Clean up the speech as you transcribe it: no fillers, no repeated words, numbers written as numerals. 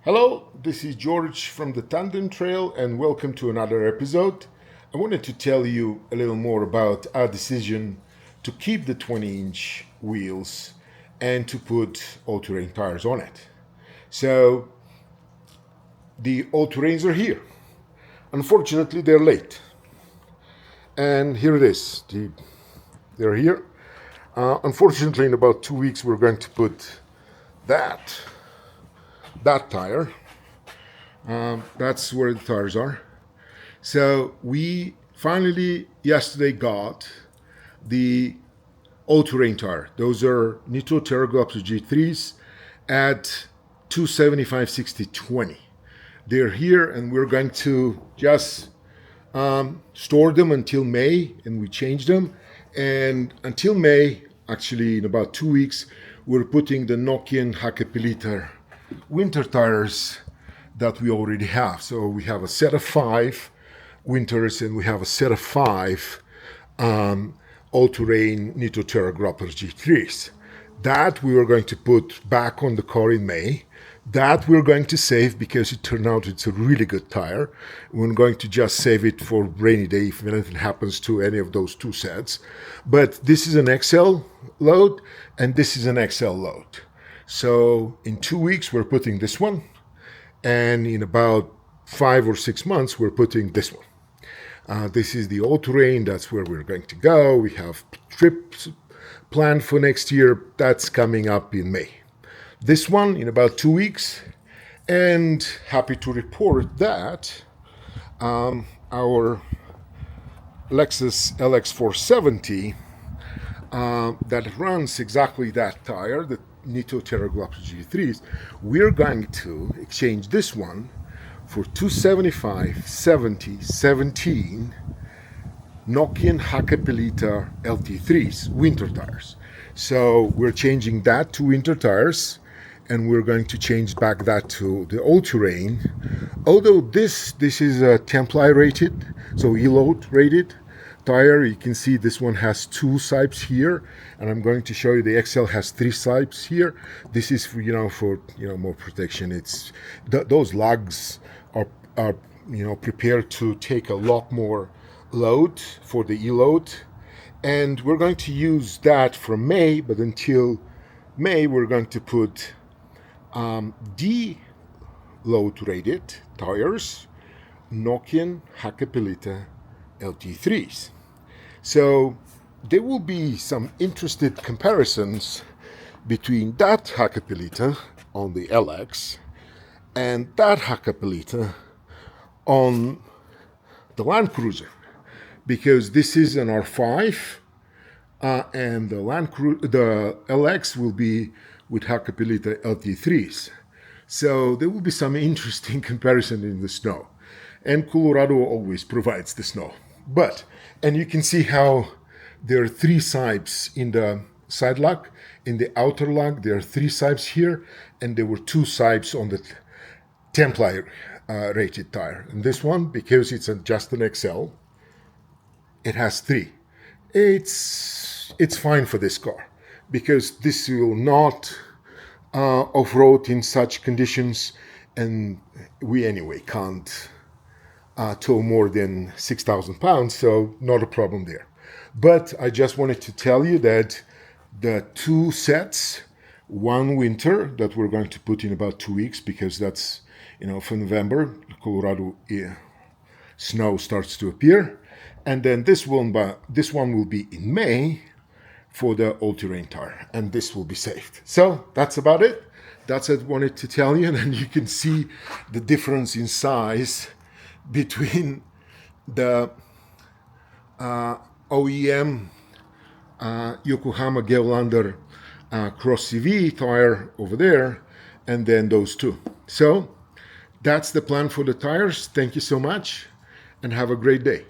Hello, this is George from the Tandem Trail and welcome to another episode. I wanted to tell you a little more about our decision to keep the 20-inch wheels and to put all-terrain tires on it. So the all-terrains are here. Unfortunately, they're late. And here it is. They're here. Unfortunately, in about 2 weeks, we're going to put that tire. That's where the tires are. So we finally yesterday got the all-terrain tire. Those are Nitto Terra Grappler G3s at 275/60/20. They're here, and we're going to just store them until May, and we change them. And until May, actually in about 2 weeks, we're putting the Nokian Hakkapeliitta winter tires that we already have. So we have a set of 5 winters and we have a set of 5 all-terrain Nitto Terra Grappler G3s. That we are going to put back on the car in May. That we're going to save because it turned out it's a really good tire. We're going to just save it for rainy day if anything happens to any of those 2 sets. But this is an XL load and this is an XL load. So in 2 weeks, we're putting this one. And in about 5 or 6 months, we're putting this one. This is the all-terrain. That's where we're going to go. We have trips planned for next year. That's coming up in May. This one in about 2 weeks. And happy to report that our Lexus LX470 that runs exactly that tire, the Nitto Terra Grappler G3s, we're going to exchange this one for 275/70/17 Nokian Hakkapeliitta LT3s winter tires. So we're changing that to winter tires, and we're going to change back that to the all-terrain. Although this is a Templi rated, so E-load rated tire. You can see this one has 2 sipes here, and I'm going to show you the XL has 3 sipes here. This is for more protection. It's those lugs are prepared to take a lot more load for the E-load, and we're going to use that from May. But until May, we're going to put D-load rated tires, Nokian Hakkapeliitta LT3s. So there will be some interesting comparisons between that Hakkapeliitta on the LX and that Hakkapeliitta on the Land Cruiser, because this is an R5 and the LX will be with Hakkapeliitta LT3s. So there will be some interesting comparison in the snow. And Colorado always provides the snow. And you can see how there are 3 sipes in the side lug. In the outer lug, there are 3 sipes here, and there were 2 sipes on the Templi rated tire. And this one, because it's just an XL, it has 3. It's fine for this car, because this will not off-road in such conditions, and we anyway can't tow more than 6,000 pounds, so not a problem there. But I just wanted to tell you that the 2 sets, one winter that we're going to put in about 2 weeks, because that's, for November, Colorado snow starts to appear. And then this one will be in May for the all-terrain tire, and this will be saved. So that's about it. That's what I wanted to tell you, and then you can see the difference in size between the OEM Yokohama Geolander Cross CV tire over there, and then those 2. So that's the plan for the tires. Thank you so much, and have a great day.